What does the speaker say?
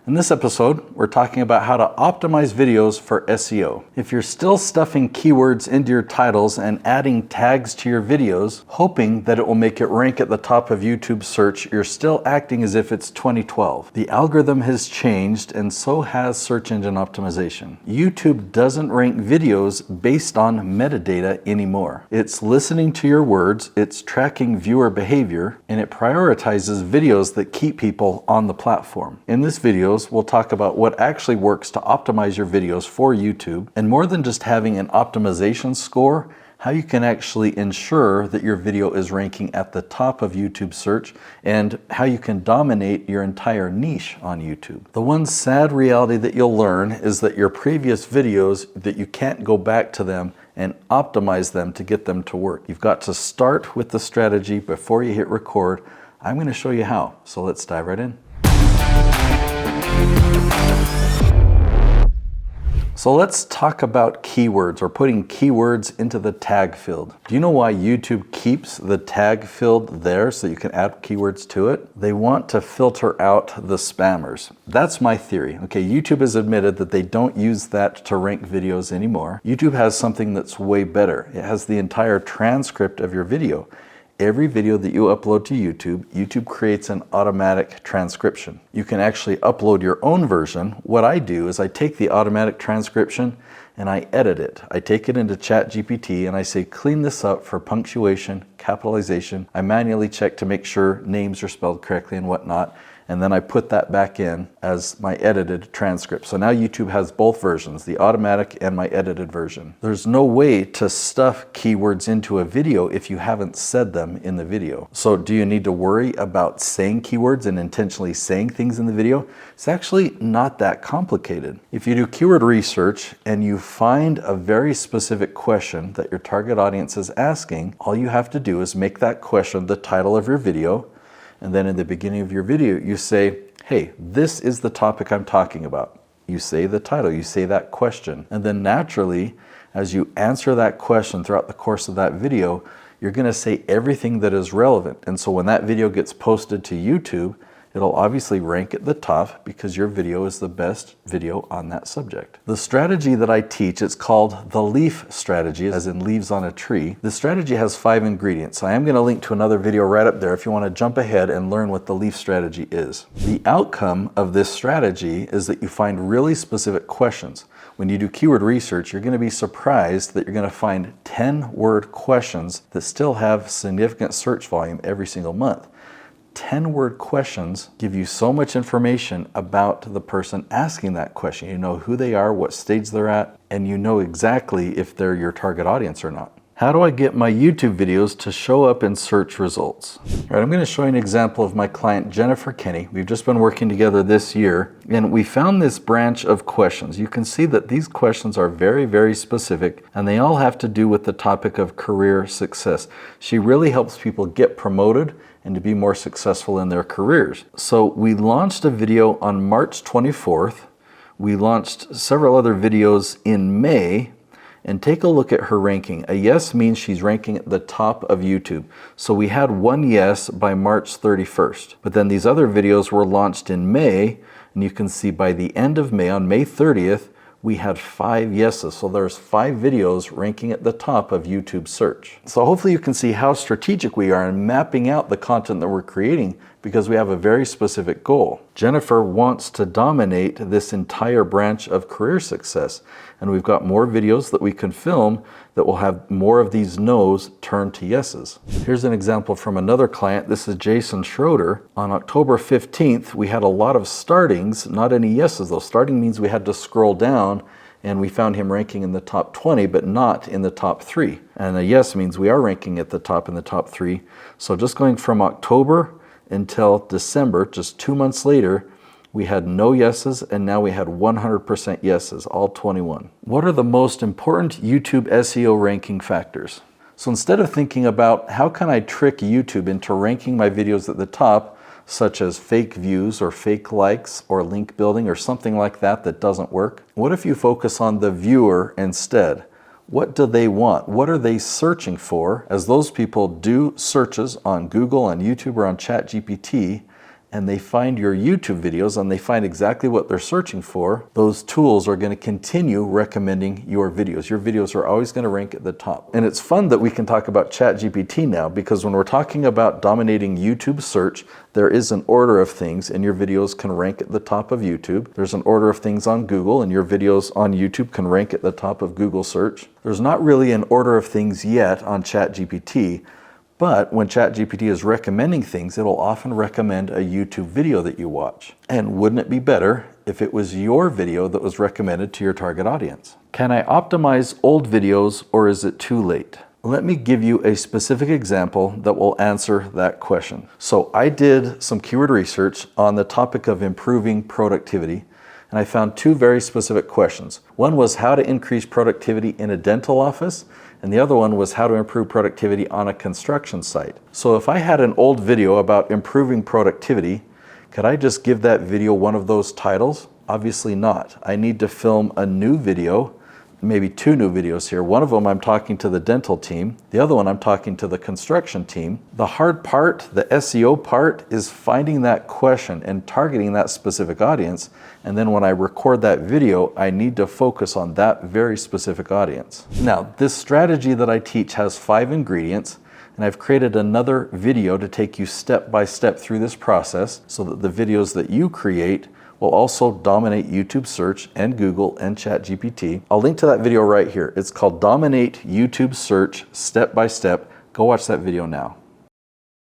In this episode, we're talking about how to optimize videos for SEO. If you're still stuffing keywords into your titles and adding tags to your videos, hoping that it will make it rank at the top of YouTube search, you're still acting as if it's 2012. The algorithm has changed and so has search engine optimization. YouTube doesn't rank videos based on metadata anymore. It's listening to your words, it's tracking viewer behavior, and it prioritizes videos that keep people on the platform. In this video, we'll talk about what actually works to optimize your videos for YouTube, and more than just having an optimization score, how you can actually ensure that your video is ranking at the top of YouTube search and how you can dominate your entire niche on YouTube. The one sad reality that you'll learn is that your previous videos, that you can't go back to them and optimize them to get them to work. You've got to start with the strategy before you hit record. I'm going to show you how, so let's dive right in. So let's talk about keywords, or putting keywords into the tag field. Do you know why YouTube keeps the tag field there so you can add keywords to it? They want to filter out the spammers. That's my theory. Okay, YouTube has admitted that they don't use that to rank videos anymore. YouTube has something that's way better. It has the entire transcript of your video. Every video that you upload to YouTube, YouTube creates an automatic transcription. You can actually upload your own version. What I do is I take the automatic transcription and I edit it. I take it into ChatGPT and I say, clean this up for punctuation, capitalization. I manually check to make sure names are spelled correctly and whatnot. And then I put that back in as my edited transcript. So now YouTube has both versions, the automatic and my edited version. There's no way to stuff keywords into a video if you haven't said them in the video. So do you need to worry about saying keywords and intentionally saying things in the video? It's actually not that complicated. If you do keyword research and you find a very specific question that your target audience is asking, all you have to do is make that question the title of your video. And then in the beginning of your video, you say, hey, this is the topic I'm talking about. You say the title, you say that question. And then naturally, as you answer that question throughout the course of that video, you're gonna say everything that is relevant. And so when that video gets posted to YouTube, it'll obviously rank at the top because your video is the best video on that subject. The strategy that I teach, it's called the leaf strategy, as in leaves on a tree. The strategy has 5 ingredients. So I am going to link to another video right up there if you want to jump ahead and learn what the leaf strategy is. The outcome of this strategy is that you find really specific questions. When you do keyword research, you're going to be surprised that you're going to find 10-word questions that still have significant search volume every single month. 10-word questions give you so much information about the person asking that question. You know who they are, what stage they're at, and you know exactly if they're your target audience or not. How do I get my YouTube videos to show up in search results? All right, I'm going to show you an example of my client, Jennifer Kenny. We've just been working together this year, and we found this branch of questions. You can see that these questions are very, very specific, and they all have to do with the topic of career success. She really helps people get promoted and to be more successful in their careers. So we launched a video on March 24th. We launched several other videos in May. And take a look at her ranking. A yes means she's ranking at the top of YouTube. So we had 1 yes by March 31st. But then these other videos were launched in May, and you can see by the end of May, on May 30th, we had 5 yeses. So there's 5 videos ranking at the top of YouTube search. So hopefully you can see how strategic we are in mapping out the content that we're creating because we have a very specific goal. Jennifer wants to dominate this entire branch of career success. And we've got more videos that we can film that will have more of these no's turned to yeses. Here's an example from another client. This is Jason Schroeder. On October 15th, we had a lot of startings, not any yeses though. Starting means we had to scroll down, and we found him ranking in the top 20, but not in the top 3. And a yes means we are ranking at the top in the top 3. So just going from October until December, just 2 months later, we had no yeses, and now we had 100% yeses, all 21. What are the most important YouTube SEO ranking factors? So instead of thinking about how can I trick YouTube into ranking my videos at the top, such as fake views or fake likes or link building or something like that that doesn't work, what if you focus on the viewer instead? What do they want? What are they searching for? As those people do searches on Google, on YouTube, or on ChatGPT, and they find your YouTube videos and they find exactly what they're searching for, those tools are going to continue recommending your videos. Your videos are always going to rank at the top. And it's fun that we can talk about ChatGPT now, because when we're talking about dominating YouTube search, there is an order of things, and your videos can rank at the top of YouTube. There's an order of things on Google, and your videos on YouTube can rank at the top of Google search. There's not really an order of things yet on ChatGPT, but when ChatGPT is recommending things, it'll often recommend a YouTube video that you watch. And wouldn't it be better if it was your video that was recommended to your target audience? Can I optimize old videos, or is it too late? Let me give you a specific example that will answer that question. So I did some keyword research on the topic of improving productivity, and I found two very specific questions. One was how to increase productivity in a dental office, and the other one was how to improve productivity on a construction site. So if I had an old video about improving productivity, could I just give that video one of those titles? Obviously not. I need to film a new video, maybe two new videos here. One of them I'm talking to the dental team. The other one I'm talking to the construction team. The hard part, the SEO part, is finding that question and targeting that specific audience. And then when I record that video, I need to focus on that very specific audience. Now, this strategy that I teach has 5 ingredients, and I've created another video to take you step by step through this process so that the videos that you create will also dominate YouTube search and Google and ChatGPT. I'll link to that video right here. It's called Dominate YouTube Search Step by Step. Go watch that video now.